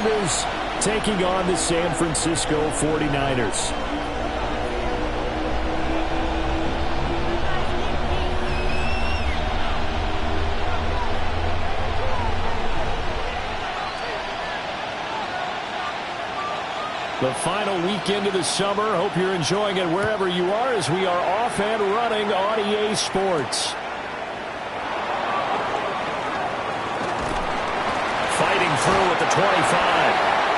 Raiders taking on the San Francisco 49ers. The final weekend of the summer. Hope you're enjoying it wherever you are as we are off and running on EA Sports. Fighting through at the 25.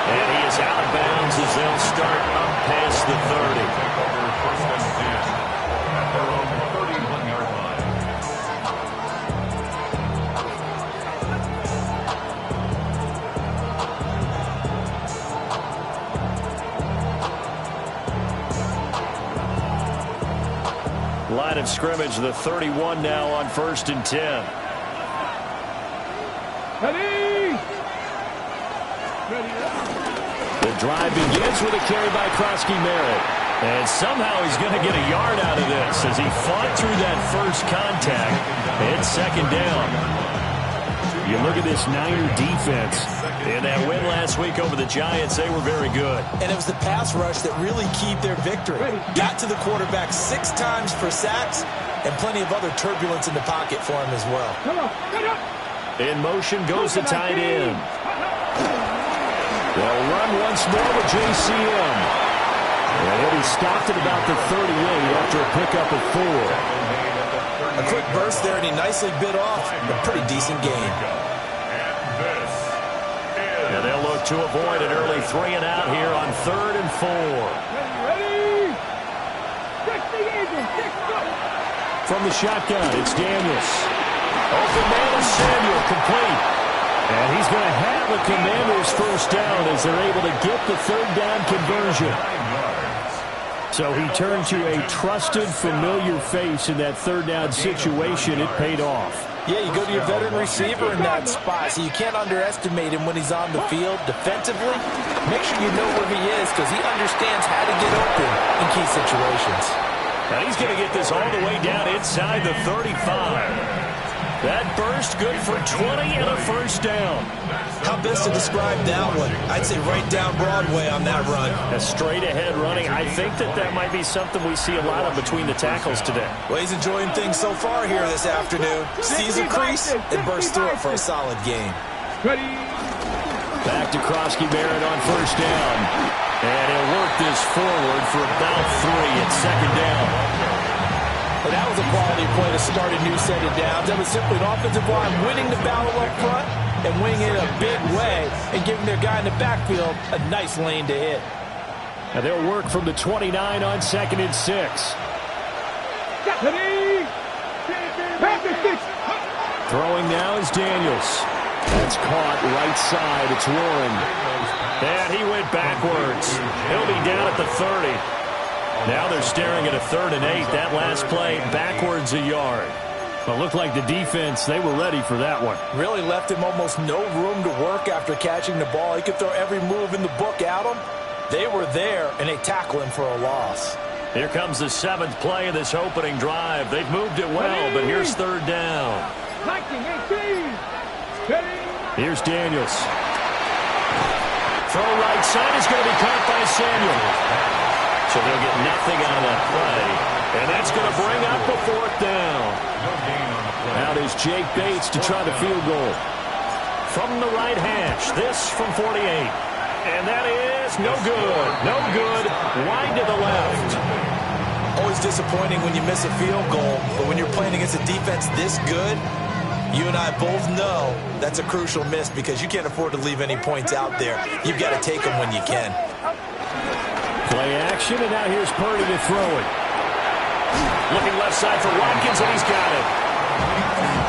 And he is out of bounds as they'll start up past the 30. First and 10 at their own 31-yard line. Line of scrimmage, the 31 now on 1st and 10. Ready! The drive begins with a carry by Krosky-Merritt. And somehow he's going to get a yard out of this as he fought through that first contact. It's second down. You look at this Niner defense. In that win last week over the Giants, they were very good. And it was the pass rush that really keyed their victory. Got to the quarterback 6 times for sacks and plenty of other turbulence in the pocket for him as well. In motion goes the tight end. They'll run once more with JCM. And he'll be stopped at about the 38 after a pickup of 4. A quick burst there, and he nicely bit off a pretty decent gain. And they'll look to avoid an early 3 and out here on 3rd and 4. Ready? From the shotgun, it's Daniels. Open man is Samuel, complete. And he's going to have a Commander's first down as they're able to get the 3rd down conversion. So he turned to a trusted, familiar face in that 3rd down situation. It paid off. Yeah, you go to your veteran receiver in that spot, so you can't underestimate him when he's on the field. Defensively, make sure you know where he is because he understands how to get open in key situations. Now he's going to get this all the way down inside the 35. That burst good for 20 and a first down. How best to describe that one? I'd say right down Broadway on that run. A straight ahead running. I think that might be something we see a lot of between the tackles today. Well, he's enjoying things so far here this afternoon. Sees a crease and bursts through it for a solid game. Ready? Back to Krosky-Merritt on first down. And he'll work this forward for about 3 at second down. But that was a quality play to start a new set of downs. That was simply an offensive line winning the battle up front and winning it in a big way and giving their guy in the backfield a nice lane to hit. And they'll work from the 29 on 2nd and 6. Ready? Throwing now is Daniels. That's caught right side. It's Warren. And he went backwards. He'll be down at the 30. Now they're staring at a 3rd and 8. That last play backwards a yard. But looked like the defense, they were ready for that one. Really left him almost no room to work after catching the ball. He could throw every move in the book at him. They were there, and they tackle him for a loss. Here comes the 7th play of this opening drive. They've moved it well, but here's 3rd down. 19-18. Here's Daniels. Throw right side is going to be caught by Samuel. So they'll get nothing out of that play. And that's going to bring up the 4th down. Now there's Jake Bates to try the field goal. From the right hash, this from 48. And that is no good. No good. Wide to the left. Always disappointing when you miss a field goal, but when you're playing against a defense this good, you and I both know that's a crucial miss because you can't afford to leave any points out there. You've got to take them when you can. Play action, and now here's Purdy to throw it. Looking left side for Watkins, and he's got it.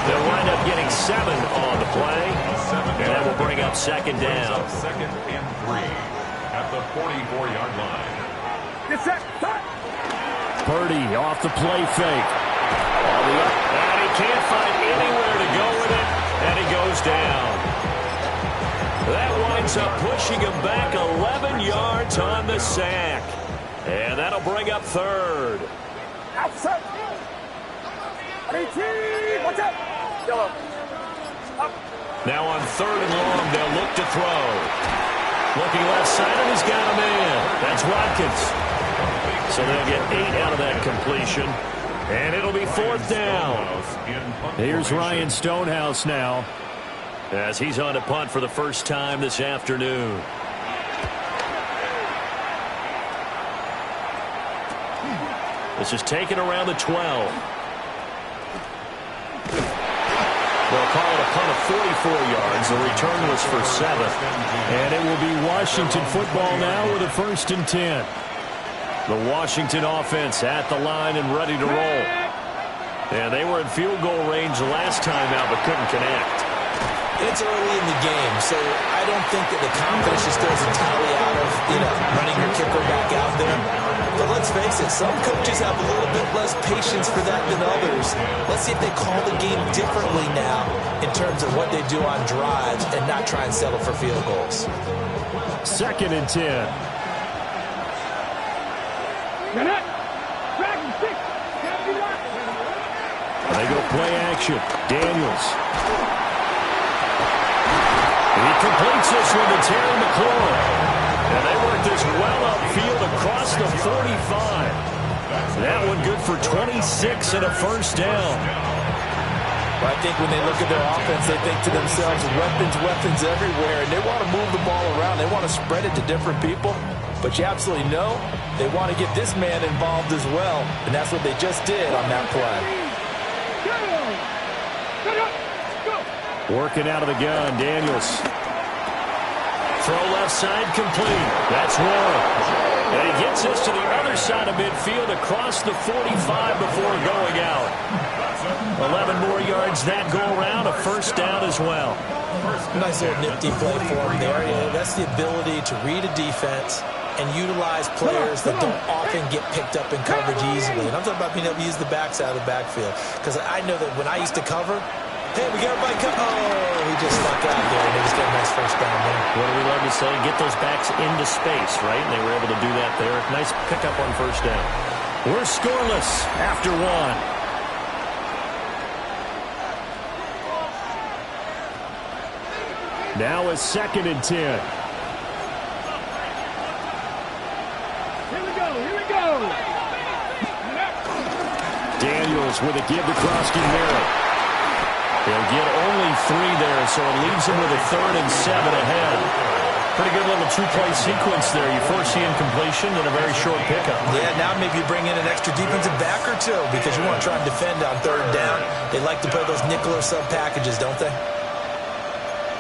They'll wind up getting 7 on the play, and that will bring up 2nd down. 2nd and 3 at the 44-yard line. Get set. Purdy off the play fake. All the up, and he can't find anywhere to go with it, and he goes down. That winds up pushing him back 11 yards on the sack. And that'll bring up 3rd. Outside. 18. Watch out. Yellow. Up. Now on 3rd and long, they'll look to throw. Looking left side, and he's got a man. That's Watkins. So they'll get 8 out of that completion. And it'll be 4th down. Here's Ryan Stonehouse now, as he's on to punt for the first time this afternoon. This is taken around the 12. They'll call it a punt of 44 yards. The return was for 7. And it will be Washington football now with a 1st and 10. The Washington offense at the line and ready to roll. And they were in field goal range last time out but couldn't connect. It's early in the game, so I don't think that the confidence just goes entirely out of, running your kicker back out there. But let's face it, some coaches have a little bit less patience for that than others. Let's see if they call the game differently now in terms of what they do on drives and not try and settle for field goals. 2nd and 10. They go play action. Daniels. He completes this one to Terry McLaurin. And they work this well upfield across the 45. That one good for 26 and a 1st down. Well, I think when they look at their offense, they think to themselves, weapons everywhere, and they want to move the ball around. They want to spread it to different people. But you absolutely know they want to get this man involved as well, and that's what they just did on that play. Working out of the gun, Daniels. Throw left side complete. That's one. And he gets this to the other side of midfield across the 45 before going out. 11 more yards that go around, a 1st down as well. Nice little nifty play for him there. That's the ability to read a defense and utilize players that don't often get picked up in coverage easily. And I'm talking about being able to use the backside of the backfield. Because I know that when I used to cover, hey, we got everybody cut. Oh, he just snuck out there, and he just got a nice 1st down there. What do we love to say? Get those backs into space, right? And they were able to do that there. Nice pickup on 1st down. We're scoreless after 1. Now a 2nd and 10. Here we go. Daniels with a give to Krosky-Merritt. They'll get only 3 there, so it leaves them with a 3rd and 7 ahead. Pretty good little 2-play sequence there. You foresee incompletion and a very short pickup. Yeah, now maybe you bring in an extra defensive back or two because you want to try and defend on 3rd down. They like to play those nickel or sub packages, don't they?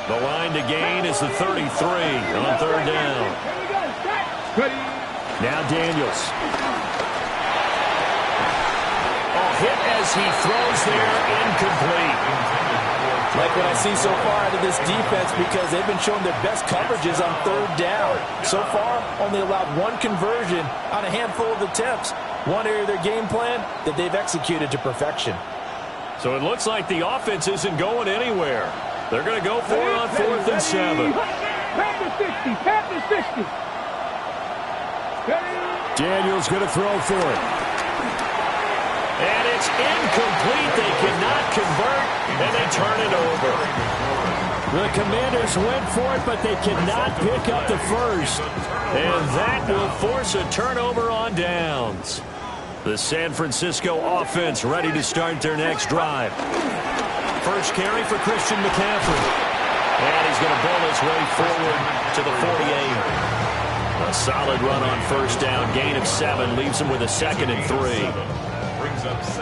The line to gain is the 33 on 3rd down. Now Daniels. Hit as he throws there, incomplete. Like what I see so far out of this defense because they've been showing their best coverages on 3rd down. So far, only allowed 1 conversion on a handful of attempts. One area of their game plan that they've executed to perfection. So it looks like the offense isn't going anywhere. They're going to go for it on 4th and 7. Daniels going to throw for it. And it's incomplete. They cannot convert, and they turn it over. The Commanders went for it, but they cannot pick up the 1st. And that will force a turnover on downs. The San Francisco offense ready to start their next drive. First carry for Christian McCaffrey. And he's going to bowl his way forward to the 48. A solid run on 1st down. Gain of 7 leaves him with a 2nd and 3.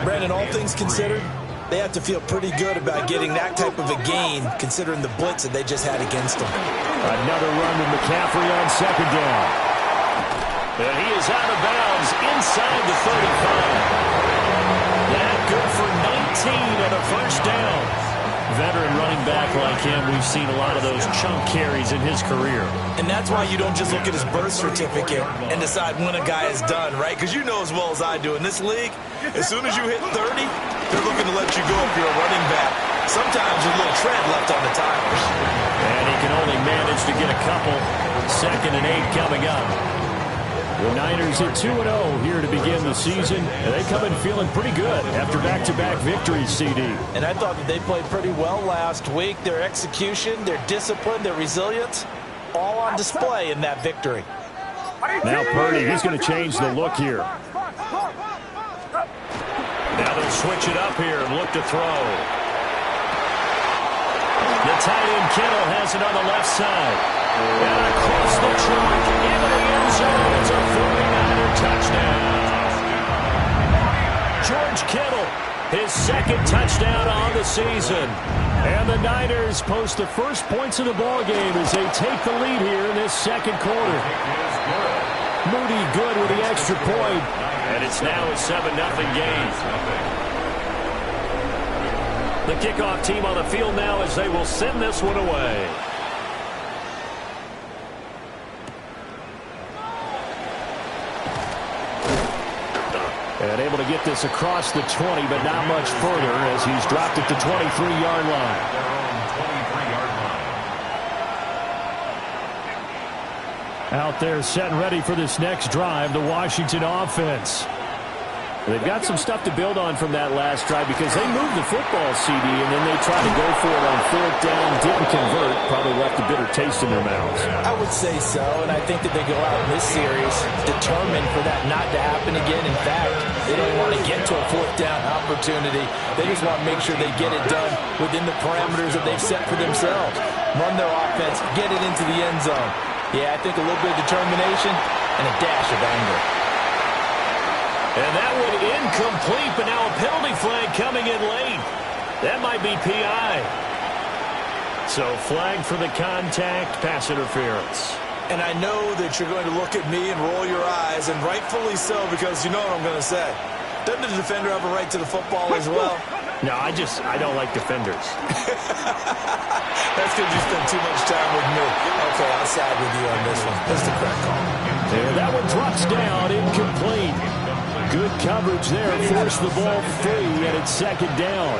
Brandon, all things considered, they have to feel pretty good about getting that type of a gain considering the blitz that they just had against them. Another run with McCaffrey on 2nd down. And he is out of bounds inside the 35. That good for 19 and a 1st down. Veteran running back like him, we've seen a lot of those chunk carries in his career. And that's why you don't just look at his birth certificate and decide when a guy is done, right? Because you know as well as I do, in this league, as soon as you hit 30, they're looking to let you go if you're a running back. Sometimes there's a little tread left on the tires. And he can only manage to get a couple. 2nd and 8 coming up. The Niners at 2-0 here to begin the season. And they come in feeling pretty good after back-to-back victories, CD. And I thought that they played pretty well last week. Their execution, their discipline, their resilience, all on display in that victory. Now Purdy, he's going to change the look here. Now they'll switch it up here and look to throw. The tight end Kittle has it on the left side. And across the track into the end zone. It's a 49er touchdown. George Kittle, his second touchdown on the season. And the Niners post the first points of the ballgame as they take the lead here in this second quarter. Moody good with the extra point. And it's now a 7-0 game. The kickoff team on the field now as they will send this one away. And able to get this across the 20, but not much further as he's dropped it to 23-yard line. Out there set and ready for this next drive, the Washington offense. They've got some stuff to build on from that last drive because they moved the football, CD, and then they tried to go for it on fourth down, didn't convert, probably left a bitter taste in their mouths. I would say so, and I think that they go out in this series determined for that not to happen again. In fact, they don't want to get to a fourth down opportunity. They just want to make sure they get it done within the parameters that they've set for themselves. Run their offense, get it into the end zone. Yeah, I think a little bit of determination and a dash of anger. And that one incomplete, but now a penalty flag coming in late. That might be PI. So flag for the contact, pass interference. And I know that you're going to look at me and roll your eyes, and rightfully so, because you know what I'm going to say. Doesn't the defender have a right to the football as well? No, I don't like defenders. That's because you spend too much time with me. Okay, I'll side with you on this one. That's the correct call. And that one drops down, incomplete. Good coverage there, forced the ball free, and it's second down.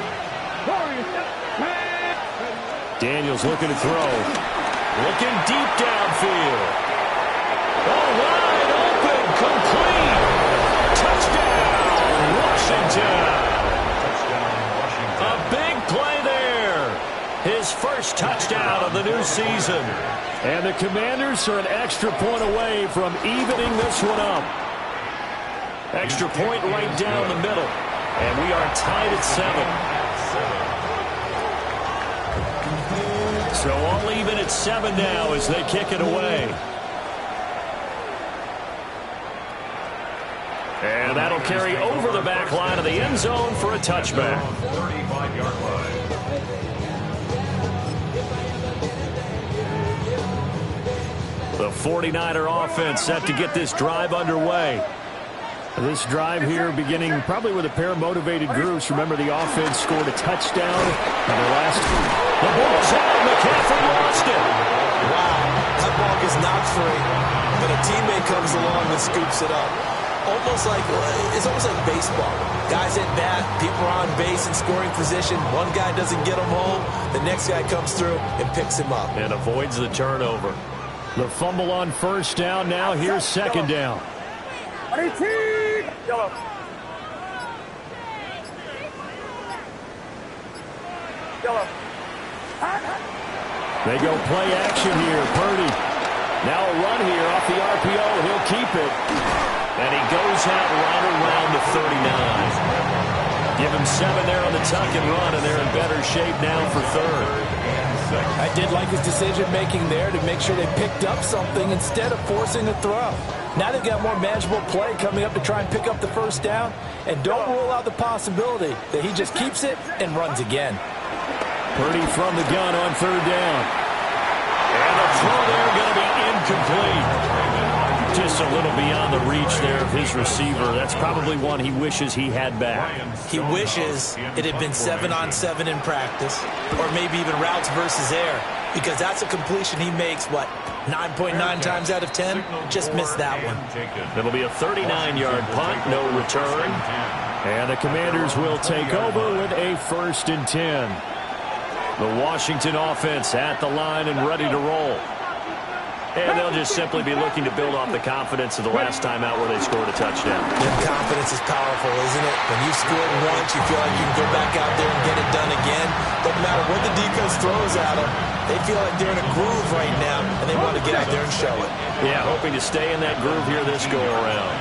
Daniels looking to throw. Looking deep downfield. Oh, wide open, complete. Touchdown, Washington. A big play there. His first touchdown of the new season. And the Commanders are an extra point away from evening this one up. Extra point right down the middle. And we are tied at 7. So all even at 7 now as they kick it away. And that'll carry over the back line of the end zone for a touchback. 35-yard line. The 49er offense set to get this drive underway. This drive here beginning probably with a pair of motivated groups. Remember, the offense scored a touchdown on the last. The ball's out. McCaffrey lost it. Wow, that ball gets knocked free, but a teammate comes along and scoops it up. It's almost like baseball. Guys at bat, people are on base in scoring position. One guy doesn't get him home. The next guy comes through and picks him up. And avoids the turnover. The fumble on first down. Now here's second down. Yellow. Yellow. They go play action here. Purdy. Now a run here off the RPO. He'll keep it. And he goes out right around the 39. Give him 7 there on the tuck and run, and they're in better shape now for third. I did like his decision-making there to make sure they picked up something instead of forcing a throw. Now they've got more manageable play coming up to try and pick up the first down. And don't rule out the possibility that he just keeps it and runs again. Purdy from the gun on third down. And the throw there going to be incomplete. Just a little beyond the reach there of his receiver. That's probably one he wishes he had back. He wishes it had been 7-on-7 in practice, or maybe even routes versus air, because that's a completion he makes, 9.9 times out of 10? Just missed that one. It'll be a 39-yard punt, no return. And the Commanders will take over with a 1st and 10. The Washington offense at the line and ready to roll. And they'll just simply be looking to build off the confidence of the last time out where they scored a touchdown. And confidence is powerful, isn't it? When you've scored once, you feel like you can go back out there and get it done again. Doesn't matter what the defense throws at them. They feel like they're in a groove right now, and they want to get out there and show it. Yeah, hoping to stay in that groove here this go-around.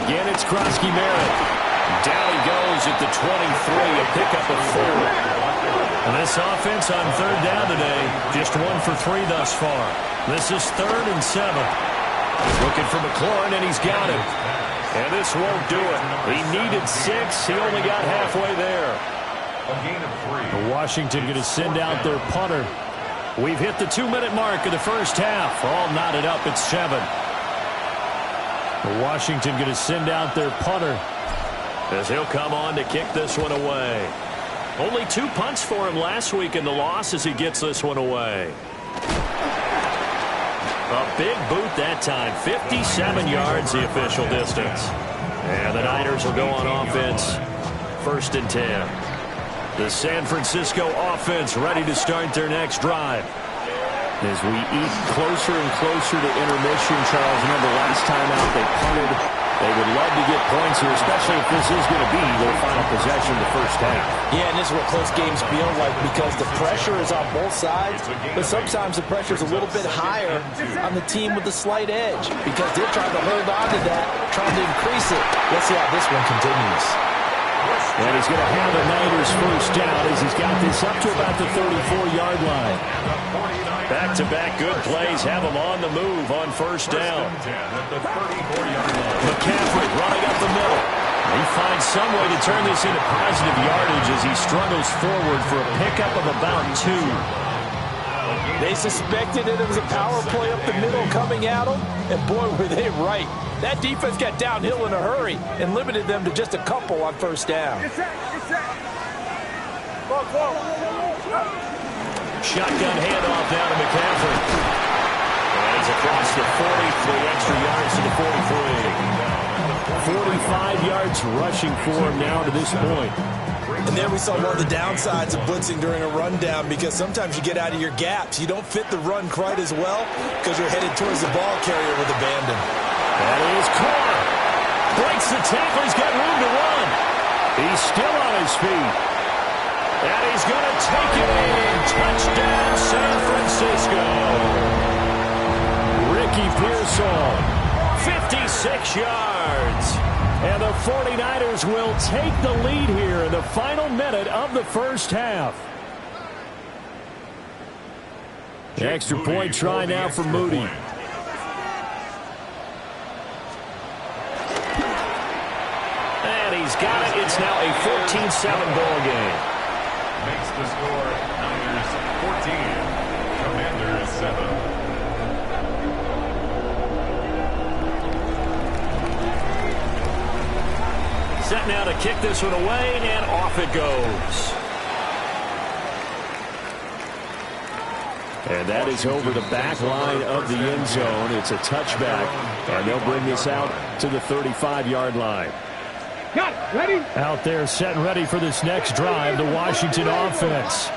Again, it's Krosky-Merritt. Down he goes at the 23, a pickup of 4. And this offense on third down today, just 1 for 3 thus far. This is 3rd and 7. He's looking for McLaurin, and he's got him. And this won't do it. He needed 6. He only got halfway there. A gain of 3. Washington going to send out their punter. We've hit the 2-minute mark of the first half. All knotted up at 7. Washington going to send out their punter as he'll come on to kick this one away. Only 2 punts for him last week in the loss as he gets this one away. A big boot that time. 57 yards the official distance. And the Niners will go on offense. 1st and 10. The San Francisco offense ready to start their next drive. As we eat closer and closer to intermission, Charles, remember last time out they punted. They would love to get points here, especially if this is going to be their final possession of the first half. Yeah, and this is what close games feel like because the pressure is on both sides, but sometimes the pressure is a little bit higher on the team with the slight edge because they're trying to hold on to that, trying to increase it. Let's see how this one continues. And he's going to have the Niners first down as he's got this up to about the 34-yard line. Back-to-back good plays have him on the move on first down. McCaffrey running up the middle. He finds some way to turn this into positive yardage as he struggles forward for a pickup of about 2. They suspected it was a power play up the middle coming at them, and boy, were they right. That defense got downhill in a hurry and limited them to just a couple on first down. Shotgun handoff down to McCaffrey. And he's across the 40, 3 extra yards to the 43. 45 yards rushing for him now to this point. And there we saw one of the downsides of blitzing during a rundown because sometimes you get out of your gaps. You don't fit the run quite as well because you're headed towards the ball carrier with abandon. That is Carr. Breaks the tackle. He's got room to run. He's still on his feet. And he's going to take it in. Touchdown, San Francisco. Ricky Pearsall, 56 yards. And the 49ers will take the lead here in the final minute of the first half. The extra point try now for Moody. And he's got it. It's now a 14-7 ball game. Makes the score Niners 14, Commanders 7. Set now to kick this one away, and off it goes. And that is over the back line of the end zone. It's a touchback, and they'll bring this out to the 35-yard line. Got it. Ready? Out there set and ready for this next drive, the Washington offense.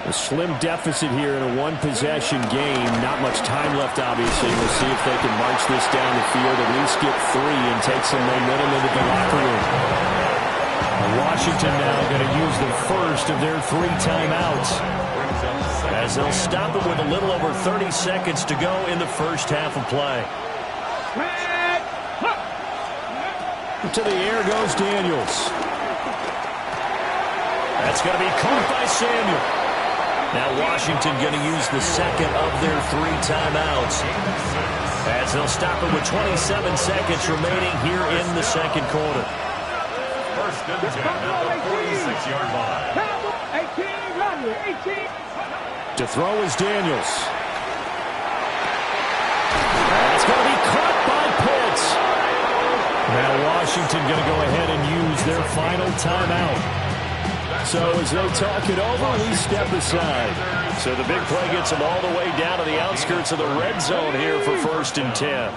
A slim deficit here in a one-possession game. Not much time left, obviously. We'll see if they can march this down the field, at least get 3 and take some momentum into the locker room. Washington now going to use the first of their 3 timeouts, as they'll stop it with a little over 30 seconds to go in the first half of play. To the air goes Daniels. That's going to be caught by Samuel. Now Washington going to use the second of their 3 timeouts, as they'll stop it with 27 seconds remaining here in the second quarter. First and 10 at the 46-yard line. 18. To throw is Daniels. That's going to be caught by Pitts. Now Washington going to go ahead and use their final timeout. So as they talk it over, we step aside. So the big play gets them all the way down to the outskirts of the red zone here for 1st and 10.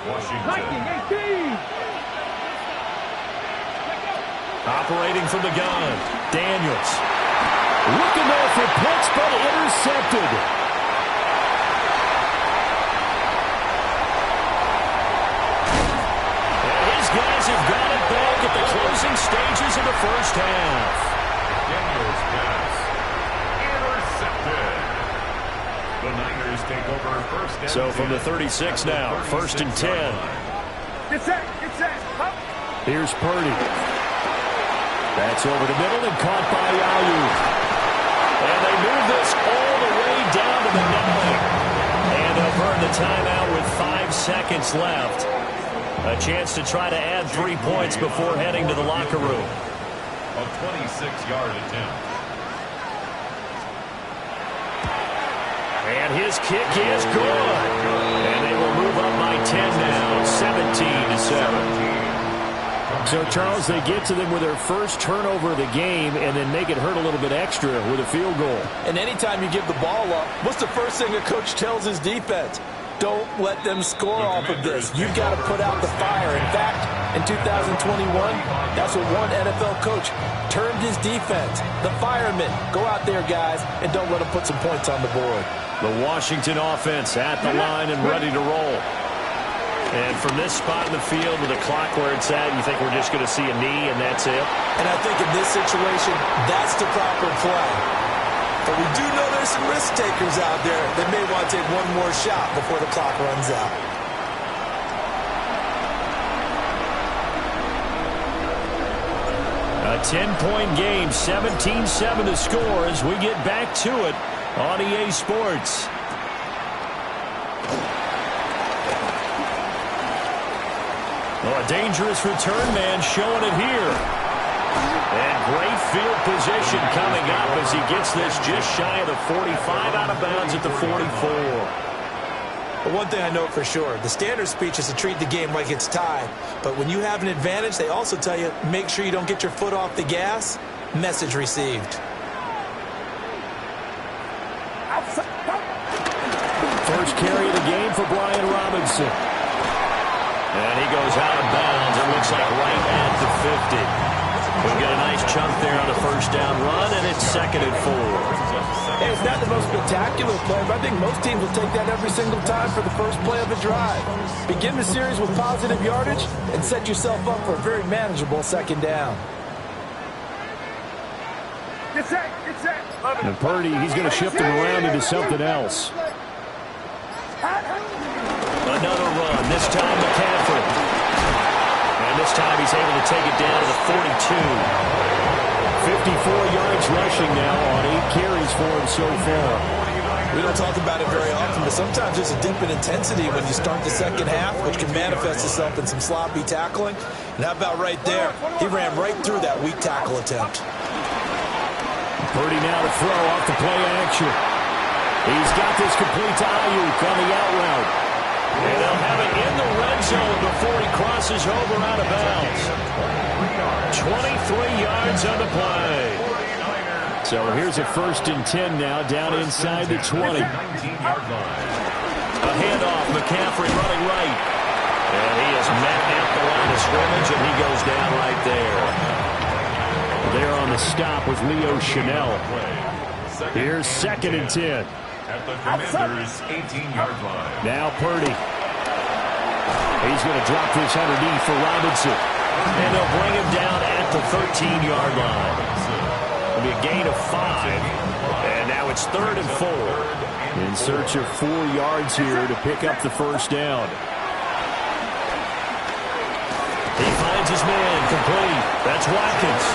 Operating from the gun, Daniels. Looking there for Pitts, but intercepted. first half. Daniel's pass intercepted. The Niners take over first and So from the 10. 36 now, first and 10. Get set. Get set. Up. Here's Purdy. That's over the middle and caught by Ayuk. And they move this all the way down to the 9. And they'll burn the timeout with 5 seconds left. A chance to try to add 3 points before heading to the locker room. A 26-yard attempt. And his kick is good. And they will move up by 10 now, 17-7. So, Charles, they get to them with their first turnover of the game and then make it hurt a little bit extra with a field goal. And anytime you give the ball up, what's the first thing a coach tells his defense? Don't let them score off of this. You've got to put out the fire. In fact, in 2021, that's what one NFL coach termed his defense. The firemen. Go out there, guys, and don't let them put some points on the board. The Washington offense at the line and ready to roll. And from this spot in the field with the clock where it's at, you think we're just going to see a knee and that's it? And I think in this situation, that's the proper play. But we do know there's some risk takers out there that may want to take one more shot before the clock runs out. A 10-point game, 17-7 to score as we get back to it on EA Sports. Oh, a dangerous return man showing it here. And great field position coming up as he gets this just shy of the 45, out of bounds at the 44. But one thing I know for sure, the standard speech is to treat the game like it's tied. But when you have an advantage, they also tell you, make sure you don't get your foot off the gas. Message received. First carry of the game for Brian Robinson. And he goes out of bounds. It looks like right at the 50. We'll get a nice chunk there on a first down run, and it's 2nd and 4. Hey, it's not the most spectacular play, but I think most teams will take that every single time for the first play of the drive. Begin the series with positive yardage and set yourself up for a very manageable 2nd down. Get set. Get set. And Purdy, he's going to shift him around into something else. Another run, this time McCaffrey. And this time he's able to take it down to the 42. 54 yards rushing now on 8 carries for him so far. We don't talk about it very often, but sometimes there's a dip in intensity when you start the second half, which can manifest itself in some sloppy tackling. And how about right there? He ran right through that weak tackle attempt. Purdy now to throw off the play action. He's got this complete to Ayuk on the out route. And they'll have it in the red zone before he crosses over out of bounds. 23 yards on the play. So here's a 1st and 10 now, down inside the 20. A handoff, McCaffrey running right. And he is met at the line of scrimmage, and he goes down right there. There on the stop was Leo Chanel. Here's 2nd and 10. At the Commanders' 18-yard line. Now Purdy. He's going to drop this underneath for Robinson. And they'll bring him down at the 13-yard line. It'll be a gain of 5. And now it's 3rd and 4. In search of 4 yards here to pick up the first down. He finds his man complete. That's Watkins.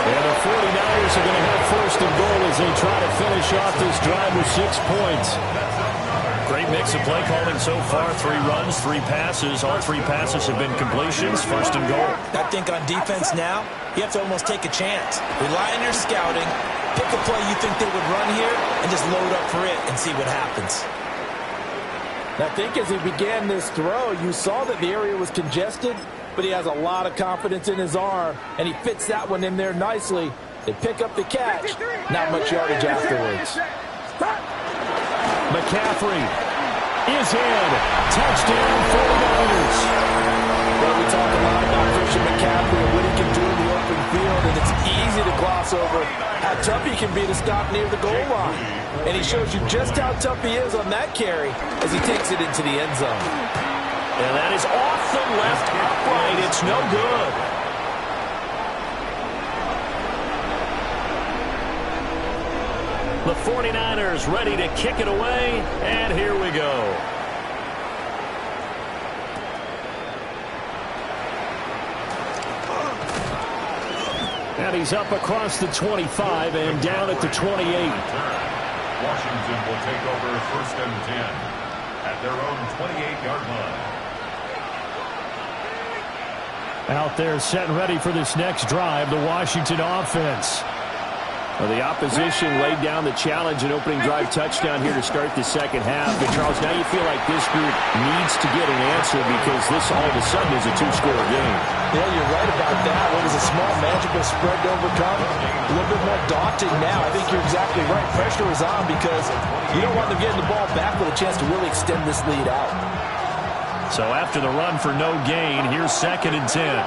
And the 49ers are going to have 1st and goal as they try to finish off this drive with 6 points. Great mix of play calling so far. 3 runs, 3 passes. All 3 passes have been completions. 1st and goal. I think on defense now, you have to almost take a chance. Rely on your scouting. Pick a play you think they would run here and just load up for it and see what happens. I think as he began this throw, you saw that the area was congested, but he has a lot of confidence in his arm, and he fits that one in there nicely. They pick up the catch. Not much yardage afterwards. McCaffrey is in. Touchdown 49ers. Well, we talk a lot about Christian McCaffrey and what he can do in the open field, and it's easy to gloss over how tough he can be to stop near the goal line. And he shows you just how tough he is on that carry as he takes it into the end zone. And that is off the left upright. It's no good. The 49ers ready to kick it away, and here we go. And he's up across the 25 and down at the 28. Washington will take over 1st and 10 at their own 28-yard line. Out there set and ready for this next drive, the Washington offense. Well, the opposition laid down the challenge and opening drive touchdown here to start the second half. But, Charles, now you feel like this group needs to get an answer because this all of a sudden is a two-score game. Yeah, you're right about that. What was a small, magical spread to overcome? A little bit more daunting now. I think you're exactly right. Pressure is on because you don't want them getting the ball back with a chance to really extend this lead out. So after the run for no gain, here's 2nd and 10.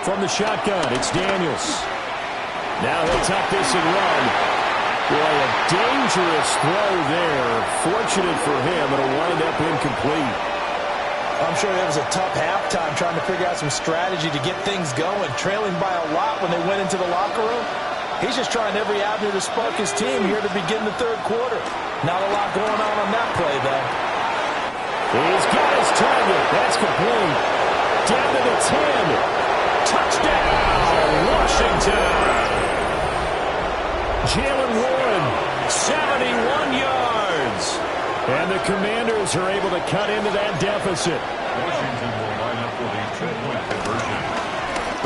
From the shotgun, it's Daniels. Now he'll tuck this and run. Boy, a dangerous throw there. Fortunate for him, it'll wind up incomplete. I'm sure that was a tough halftime trying to figure out some strategy to get things going. Trailing by a lot when they went into the locker room. He's just trying every avenue to spark his team here to begin the third quarter. Not a lot going on that play, though. He's got his target. That's complete. Down to the 10. Touchdown, Washington. Jalen Warren, 71 yards. And the Commanders are able to cut into that deficit. Washington will line up with a 2-point conversion.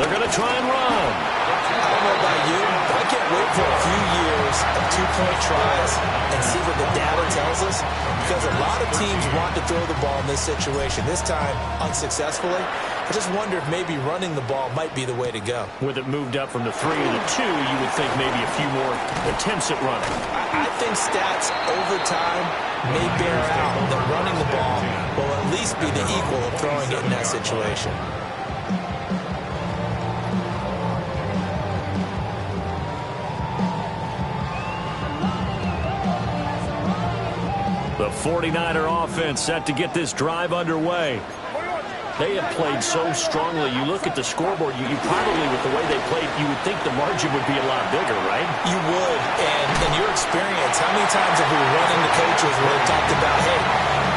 They're going to try and run. I don't know about you, but I can't wait for a few years of 2-point tries and see what the data tells us. Because a lot of teams want to throw the ball in this situation. This time, unsuccessfully. I just wonder if maybe running the ball might be the way to go. With it moved up from the 3 to the 2, you would think maybe a few more attempts at running. I think stats over time may bear out that running the ball will at least be the equal of throwing it in that situation. The 49er offense set to get this drive underway. They have played so strongly. You look at the scoreboard, you probably, with the way they played, you would think the margin would be a lot bigger, right? You would. And in your experience, how many times have we run into coaches where they talked about, hey,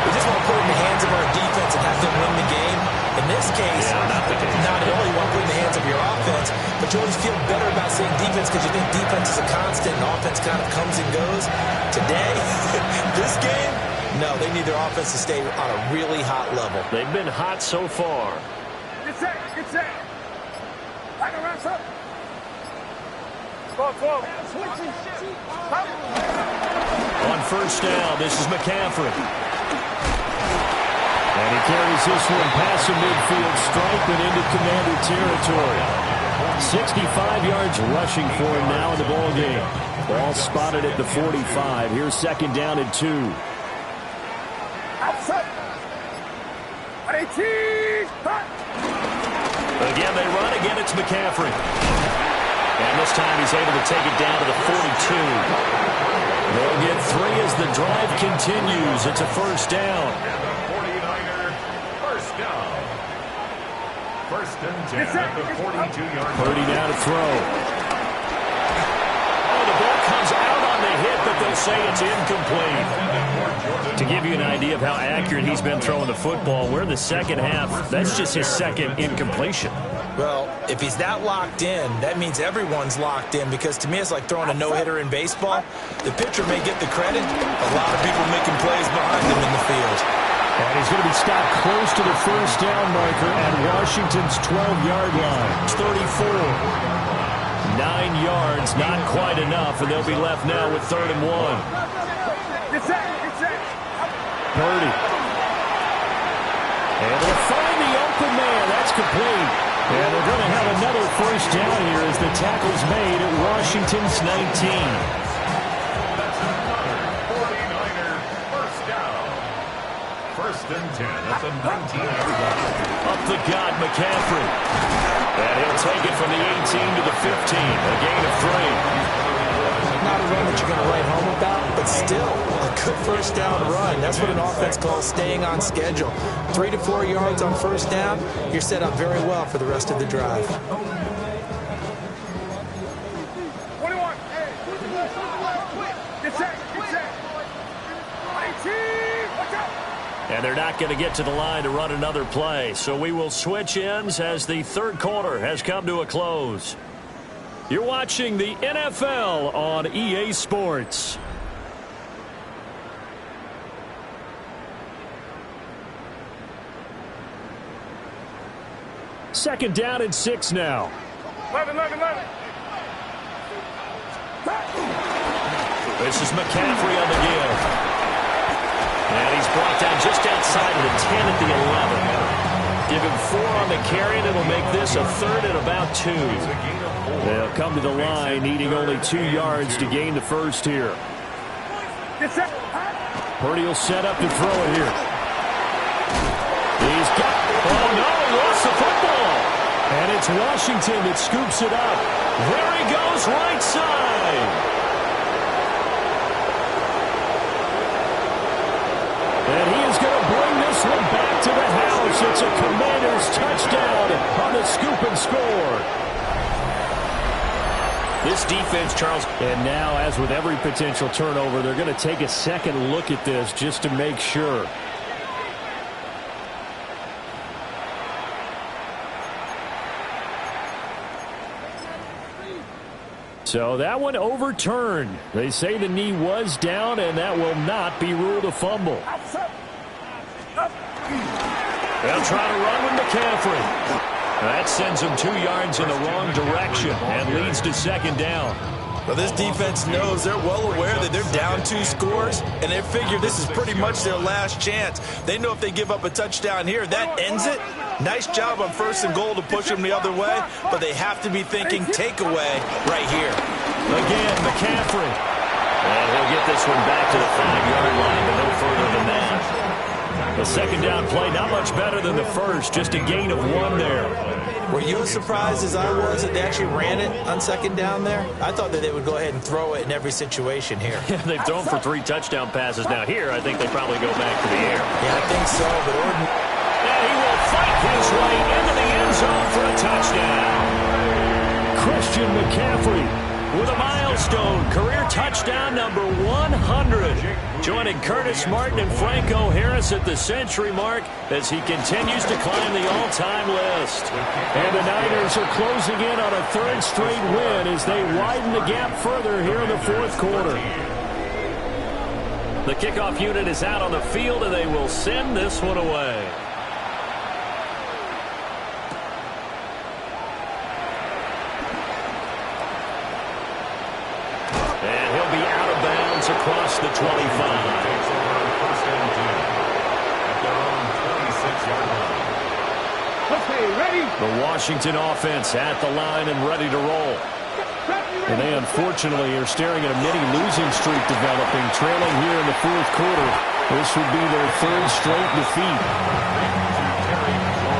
we just want to put it in the hands of our defense and have them win the game? In this case, not only want to put it in the hands of your offense, but you always feel better about saying defense because you think defense is a constant and offense kind of comes and goes. Today, this game, no, they need their offense to stay on a really hot level. They've been hot so far. Get set, get set. Like a wrap up. Go. On 1st down, this is McCaffrey. And he carries this one past the midfield stripe and into Commander territory. 65 yards rushing for him now in the ballgame. Ball spotted at the 45. Here's 2nd down and 2. Outside. Again, they run. Again, it's McCaffrey. And this time he's able to take it down to the 42. They'll get 3 as the drive continues. It's a 1st down. And the 49ers, 1st down. 1st and 10 at the 42-yard line. Purdy now to throw. Oh, the ball comes out on the hit, but they'll say it's incomplete. To give you an idea of how accurate he's been throwing the football, we're in the second half. That's just his 2nd incompletion. Well, if he's that locked in, that means everyone's locked in because to me it's like throwing a no-hitter in baseball. The pitcher may get the credit. A lot of people making plays behind him in the field. And he's going to be stopped close to the 1st down marker at Washington's 12-yard line. It's 34. 9 yards, not quite enough, and they'll be left now with 3rd and 1. Get set. Purdy. Able to find the open man. That's complete. And they're going to have another 1st down here as the tackle's made at Washington's 19. That's another 49er 1st down. 1st and 10 at the 19-yard line. Up the gut, McCaffrey. And he'll take it from the 18 to the 15. A gain of 3. Not a run that you're going to write home about, but still a good 1st down run. That's what an offense calls staying on schedule. 3 to 4 yards on 1st down, you're set up very well for the rest of the drive. Get set. Get set. 18. Watch out. And they're not going to get to the line to run another play. So we will switch ends as the third quarter has come to a close. You're watching the NFL on EA Sports. Second down and 6 now. 11. This is McCaffrey on the give. And he's brought down just outside of the 10 at the 11. Give him 4 on the carry, and it'll make this a third and about 2. They'll come to the line, needing only 2 yards to gain the first here. Purdy will set up to throw it here. He's got... Oh, no, he lost the football. And it's Washington that scoops it up. There he goes, right side. And he is going to bring this one back to the house. It's a Commanders touchdown on the scoop and score. This defense, Charles. And now, as with every potential turnover, they're going to take a second look at this just to make sure. So that one overturned. They say the knee was down, and that will not be ruled a fumble. They'll try to run with McCaffrey. That sends them 2 yards in the wrong direction and leads to second down. Well, this defense knows, they're well aware that they're down 2 scores, and they figure this is pretty much their last chance. They know if they give up a touchdown here, that ends it. Nice job on 1st and goal to push them the other way, but they have to be thinking takeaway right here. Again, McCaffrey. And he'll get this one back to the 5-yard line, but no further than that. The second down play, not much better than the first, just a gain of 1 there. Were you as surprised as I was that they actually ran it on second down there? I thought that they would go ahead and throw it in every situation here. Yeah, they've thrown for 3 touchdown passes. Now here, I think they probably go back to the air. Yeah, I think so, but Orton... And he will fight his way into the end zone for a touchdown. Christian McCaffrey with a milestone career touchdown number 100. Joining Curtis Martin and Franco Harris at the century mark as he continues to climb the all-time list. And the Niners are closing in on a 3rd straight win as they widen the gap further here in the 4th quarter. The kickoff unit is out on the field, and they will send this one away. And he'll be out of bounds across the 25. Okay, ready? The Washington offense at the line and ready to roll. And they unfortunately are staring at a mini losing streak developing, trailing here in the 4th quarter. This would be their 3rd straight defeat.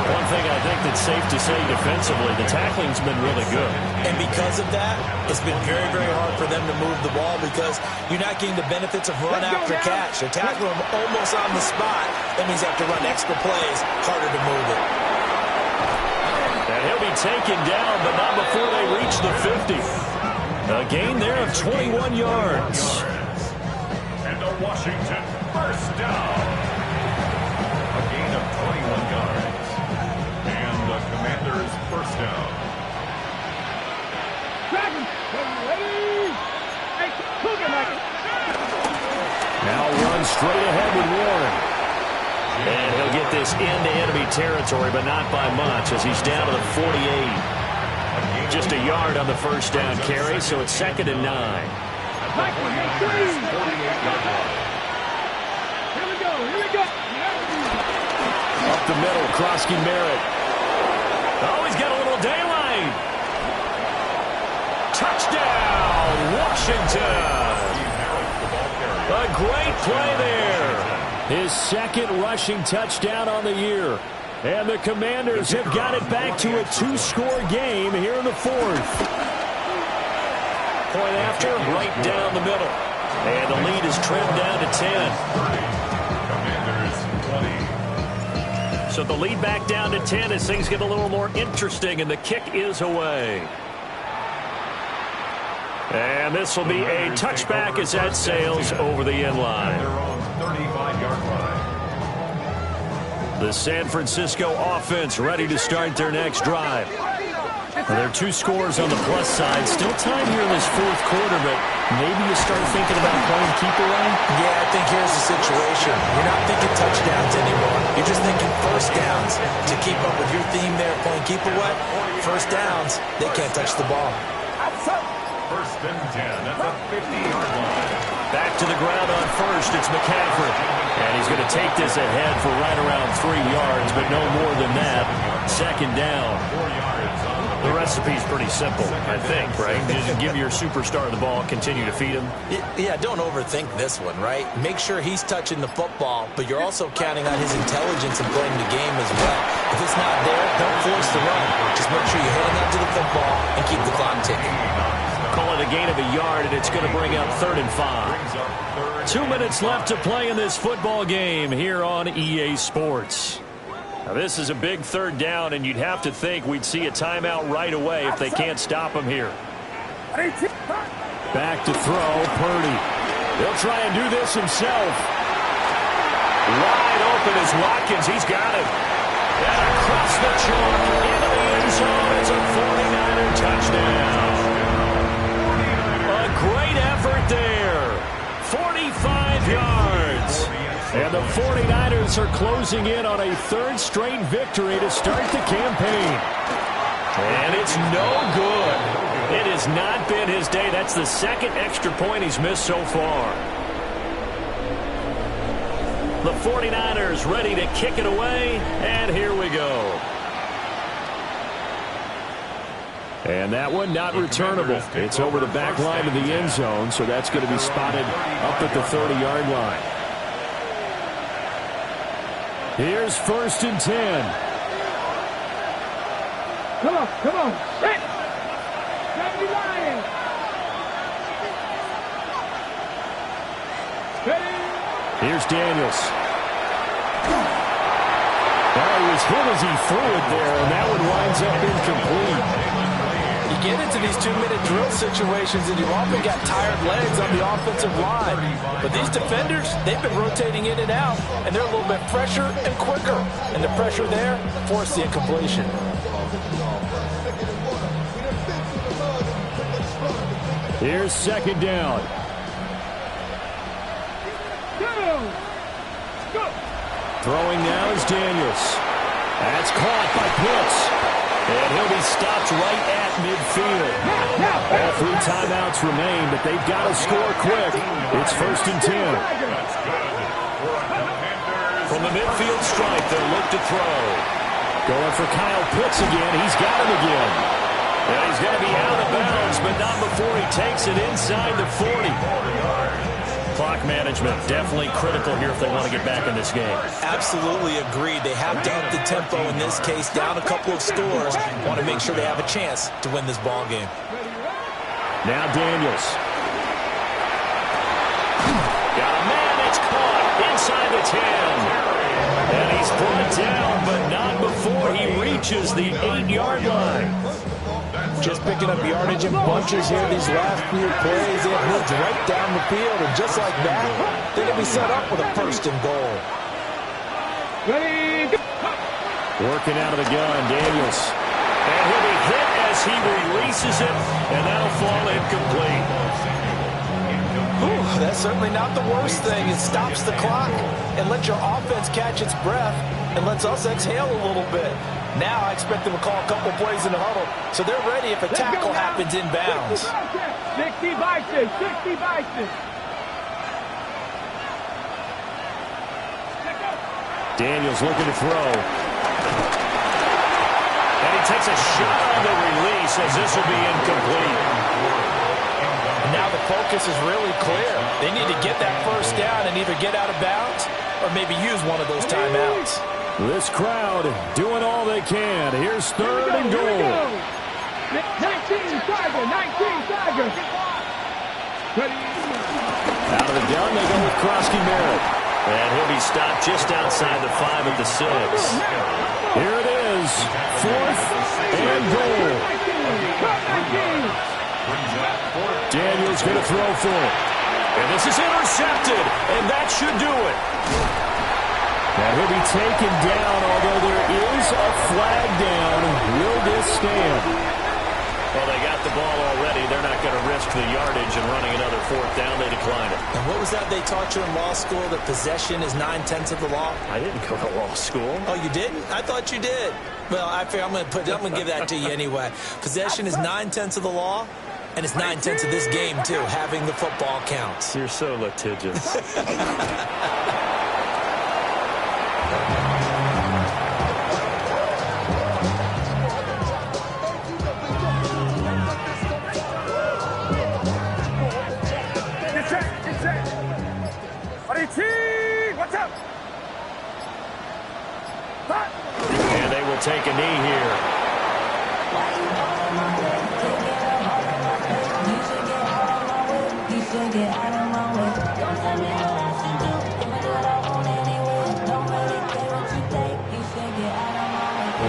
One thing I think that's safe to say defensively, the tackling's been really good. And because of that, it's been very, very hard for them to move the ball because you're not getting the benefits of run after catch. They're tackling them almost on the spot. That means you have to run extra plays, harder to move it. And he'll be taken down, but not before they reach the 50. A gain there of 21 yards. And the Washington first down. A gain of 21 yards. And the Commanders first down. Ready? Hey, cook it, Mike. Now run straight ahead with Warren. And he'll get this into enemy territory, but not by much as he's down to the 48. Just a yard on the first down carry, so it's 2nd and 9. Here we go. Up the middle, Krosky Merritt. Oh, he's got a little daylight. Touchdown, Washington. A great play there. His 2nd rushing touchdown on the year. And the Commanders have got it back to a 2-score game here in the 4th. Point after, right down the middle. And the lead is trimmed down to 10. So the lead back down to 10 as things get a little more interesting, and the kick is away. And this will be a touchback as that sails over the end line. Their own 35-yard line. The San Francisco offense ready to start their next drive. There are 2 scores on the plus side. Still time here in this fourth quarter, but maybe you start thinking about playing keep away? Yeah, I think here's the situation. You're not thinking touchdowns anymore. You're just thinking first downs. To keep up with your theme there, playing keep away, first downs, they can't touch the ball. First and 10 at the 50-yard line. Back to the ground on first, it's McCaffrey. And he's going to take this ahead for right around 3 yards, but no more than that. Second down. 4 yards on The recipe's pretty simple, I think, right? Just give your superstar the ball, continue to feed him. Yeah, don't overthink this one, right? Make sure he's touching the football, but you're also counting on his intelligence in playing the game as well. If it's not there, don't force the run. Just make sure you're heading out to the football and keep the clock ticking. Call it a gain of a yard, and it's going to bring up 3rd and 5. 2 minutes left to play in this football game here on EA Sports. Now, this is a big 3rd down, and you'd have to think we'd see a timeout right away if they can't stop him here. Back to throw, Purdy. He'll try and do this himself. Wide open is Watkins. He's got it. And across the chalk into the end zone. It's a 49er touchdown. A great effort there. 45 yards. And the 49ers are closing in on a 3rd straight victory to start the campaign. And it's no good. It has not been his day. That's the 2nd extra point he's missed so far. The 49ers ready to kick it away, and here we go. And that one not returnable. It's over the back line of the end zone, so that's going to be spotted up at the 30-yard line. Here's 1st and 10. Come on. Hit. Steady Lion. Ready. Here's Daniels. Oh, he was hit as he threw it there, and that one winds up incomplete. You get into these 2-minute drill situations, and you've often got tired legs on the offensive line. But these defenders, they've been rotating in and out, and they're a little bit fresher and quicker. And the pressure there forced the incompletion. Here's 2nd down. Go. Throwing now is Daniels. That's caught by Pitts. And he'll be stopped right at midfield. All 3 timeouts remain, but they've got to score quick. It's 1st and 10. From the midfield stripe, they'll look to throw. Going for Kyle Pitts again. He's got him again. And he's going to be out of bounds, but not before he takes it inside the 40. Clock management definitely critical here if they want to get back in this game. Absolutely agreed. They have to up the tempo in this case, down a couple of scores. Want to make sure they have a chance to win this ball game. Now Daniels. Got a man that's caught inside the 10. And he's brought down, but not before he reaches the 8-yard line. Just picking up yardage in bunches here these last few plays. They have moved right down the field, and just like that, they're going to be set up with a 1st and goal. Ready. Working out of the gun, Daniels. And he'll be hit as he releases it, and that'll fall incomplete. Ooh, that's certainly not the worst thing. It stops the clock and lets your offense catch its breath and lets us exhale a little bit. Now I expect them to call a couple plays in the huddle, so they're ready if a tackle happens inbounds. 60 Bison. Daniels looking to throw. And he takes a shot on the release as this will be incomplete. And now the focus is really clear. They need to get that 1st down and either get out of bounds or maybe use one of those timeouts. This crowd doing all they can. Here's 3rd and goal. 19 Tiger. Out of the gun, they go with Krosky Merritt. And he'll be stopped just outside the 5 at the 6. Here it is. 4th and goal. to throw for it. And this is intercepted, and that should do it. Now he'll be taken down, although there is a flag down. Will this stand? Well, they got the ball already. They're not going to risk the yardage and running another fourth down. They decline it. And what was that they taught you in law school, that possession is 9/10 of the law? I didn't go to law school. Oh, you didn't? I thought you did. Well, I figure I'm going to give that to you anyway. Possession is 9/10 of the law, and it's 9/10 of this game, too. Having the football counts. You're so litigious. What's up? And they will take a knee here.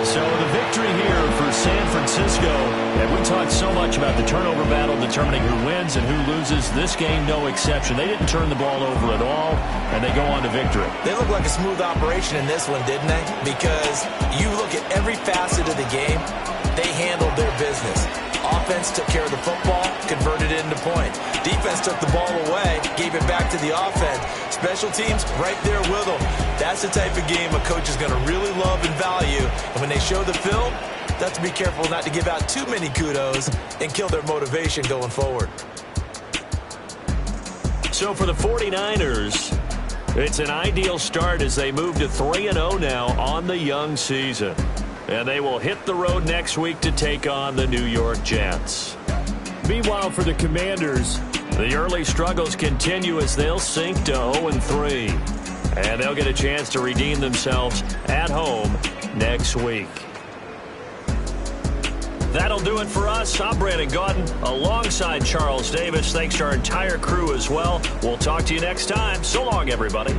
So the victory here for San Francisco, and we talked so much about the turnover battle determining who wins and who loses. This game, no exception. They didn't turn the ball over at all, and they go on to victory. They look like a smooth operation in this one, didn't they? Because you look at every facet of the game, they handled their business. Offense took care of the football, converted it into points. Defense took the ball away, gave it back to the offense. Special teams right there with them. That's the type of game a coach is going to really love and value. And when they show the film, they have to be careful not to give out too many kudos and kill their motivation going forward. So for the 49ers, it's an ideal start as they move to 3-0 now on the young season. And they will hit the road next week to take on the New York Jets. Meanwhile, for the Commanders, the early struggles continue as they'll sink to 0-3. And they'll get a chance to redeem themselves at home next week. That'll do it for us. I'm Brandon Gaudin alongside Charles Davis. Thanks to our entire crew as well. We'll talk to you next time. So long, everybody.